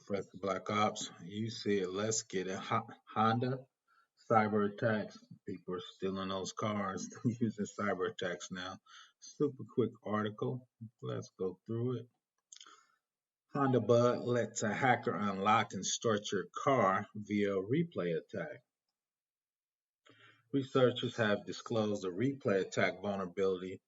Fresh Black Ops. You see it. Let's get it. Honda cyber attacks. People are stealing those cars using cyber attacks now. Super quick article. Let's go through it. Honda Bud lets a hacker unlock and start your car via replay attack. Researchers have disclosed a replay attack vulnerability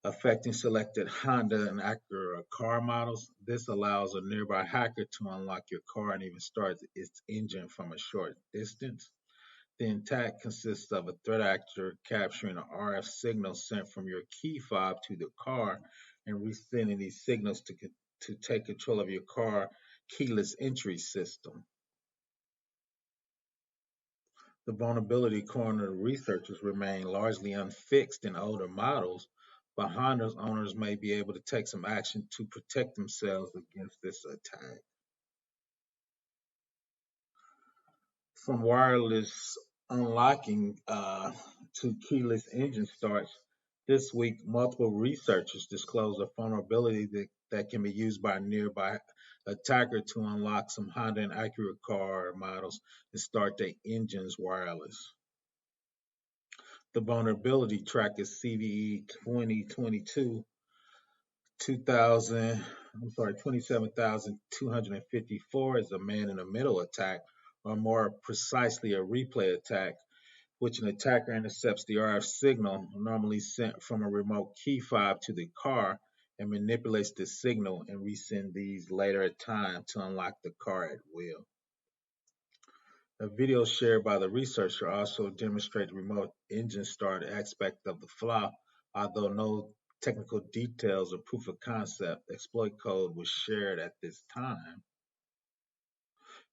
affecting selected Honda and Acura car models. This allows a nearby hacker to unlock your car and even start its engine from a short distance. The attack consists of a threat actor capturing an RF signal sent from your key fob to the car and resending these signals to take control of your car keyless entry system. The vulnerability, according to researchers, remain largely unfixed in older models, but Honda's owners may be able to take some action to protect themselves against this attack. From wireless unlocking to keyless engine starts, this week multiple researchers disclosed a vulnerability that can be used by a nearby attacker to unlock some Honda and Acura car models and start their engines wireless. The vulnerability track is CVE 2022 2000, 27,254 is a man in the middle attack, or more precisely a replay attack, which an attacker intercepts the RF signal normally sent from a remote key fob to the car and manipulates the signal and resend these later at time to unlock the car at will. A video shared by the researcher also demonstrated the remote engine start aspect of the flaw, although no technical details or proof of concept exploit code was shared at this time.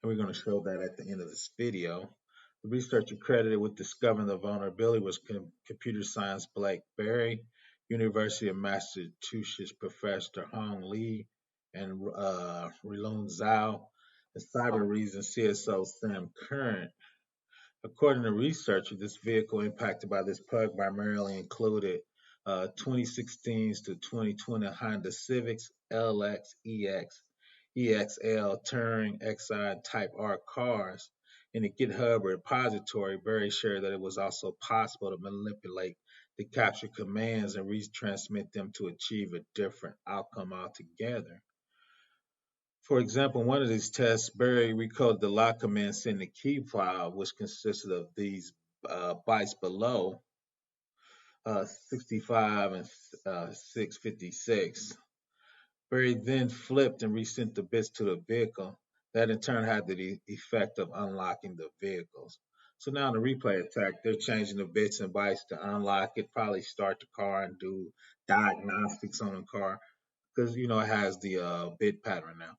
And we're going to show that at the end of this video. The researcher credited with discovering the vulnerability was computer science Blake Berry, University of Massachusetts professor Hong Lee, and Rilun Zhao, and cyber reason CSO Sam Current. According to researchers, this vehicle impacted by this bug primarily included 2016s to 2020 Honda Civics, LX, EX, EXL, Touring, XI, and Type R cars. In the GitHub repository, Berry shared that it was also possible to manipulate the capture commands and retransmit them to achieve a different outcome altogether. For example, in one of these tests, Berry recoded the lock command sent the key file, which consisted of these bytes below 65 and 656. Berry then flipped and resent the bits to the vehicle. That in turn had the effect of unlocking the vehicles. So now in the replay attack, they're changing the bits and bytes to unlock it, probably start the car and do diagnostics on the car because it has the bit pattern now.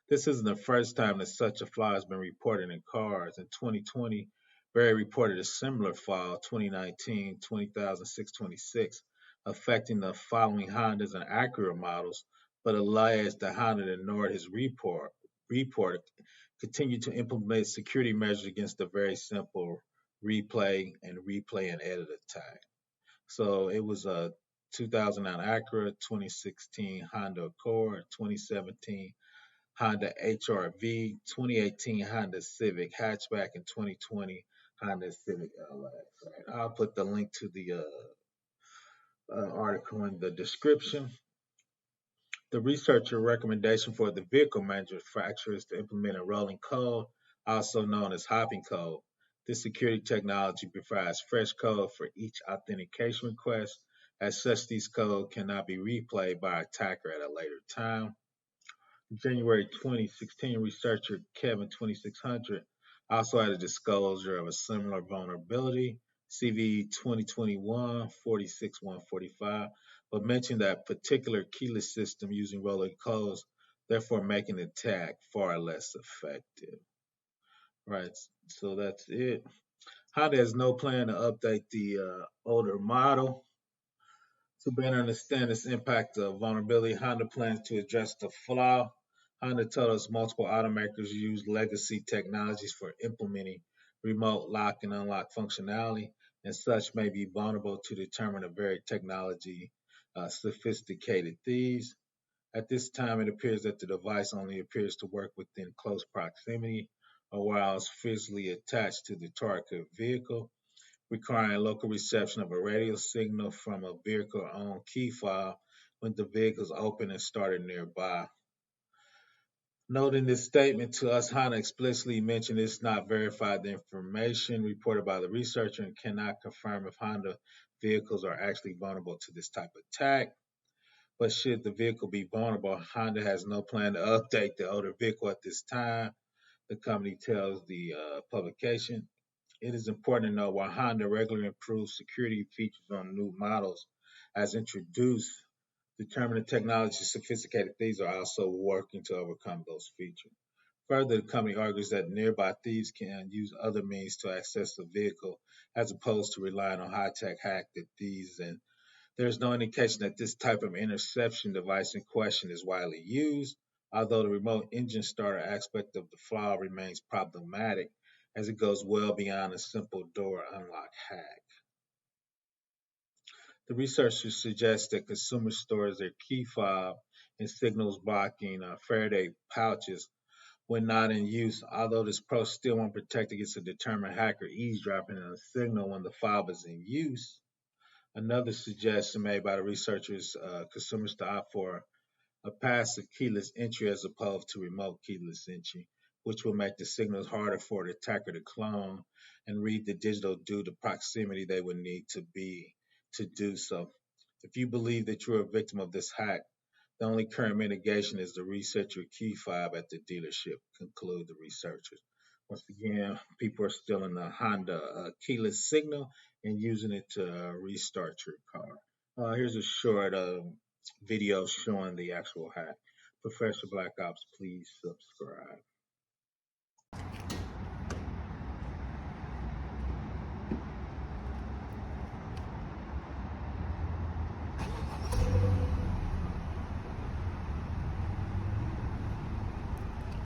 This isn't the first time that such a flaw has been reported in cars. In 2020, Berry reported a similar flaw, 2019, 20,626, affecting the following Hondas and Acura models, but alleged that Honda ignored his report, continued to implement security measures against the very simple replay and edit attack. So it was a 2009 Acura, 2016 Honda Accord, 2017 Honda HR-V, 2018 Honda Civic hatchback, and 2020 Honda Civic LX. Right. I'll put the link to the article in the description. The researcher recommendation for the vehicle manufacturer is to implement a rolling code, also known as hopping code. This security technology provides fresh code for each authentication request. As such, these codes cannot be replayed by an attacker at a later time. January 2016, researcher Kevin 2600 also had a disclosure of a similar vulnerability, CV 2021 46145, but mentioned that particular keyless system using rolling codes, therefore making the attack far less effective. Right, so that's it. Honda has no plan to update the older model. To better understand this impact of vulnerability, Honda plans to address the flaw. Honda told us multiple automakers use legacy technologies for implementing remote lock and unlock functionality, and such may be vulnerable to determine the very technology sophisticated thieves. At this time, it appears that the device only appears to work within close proximity or while it's physically attached to the target vehicle, requiring local reception of a radio signal from a vehicle-owned key fob when the vehicle is open and started nearby. Noting this statement to us, Honda explicitly mentioned it's not verified the information reported by the researcher and cannot confirm if Honda vehicles are actually vulnerable to this type of attack. But should the vehicle be vulnerable, Honda has no plan to update the older vehicle at this time, the company tells the publication. It is important to know while Honda regularly improves security features on new models as introduced, determining technology sophisticated thieves are also working to overcome those features. Further, the company argues that nearby thieves can use other means to access the vehicle as opposed to relying on high-tech hack that thieves, and there's no indication that this type of interception device in question is widely used, although the remote engine starter aspect of the flaw remains problematic as it goes well beyond a simple door unlock hack. The researchers suggest that consumers store their key fob in signals blocking Faraday pouches when not in use, although this approach still won't protect against a determined hacker eavesdropping on a signal when the fob is in use. Another suggestion made by the researchers consumers to opt for a passive keyless entry as opposed to remote keyless entry, which will make the signals harder for the attacker to clone and read the digital due to proximity they would need to be to do so. If you believe that you're a victim of this hack, the only current mitigation is to reset your key fob at the dealership, conclude the researchers. Once again, people are still in the Honda keyless signal and using it to restart your car. Here's a short video showing the actual hack. Professor Black Ops, please subscribe.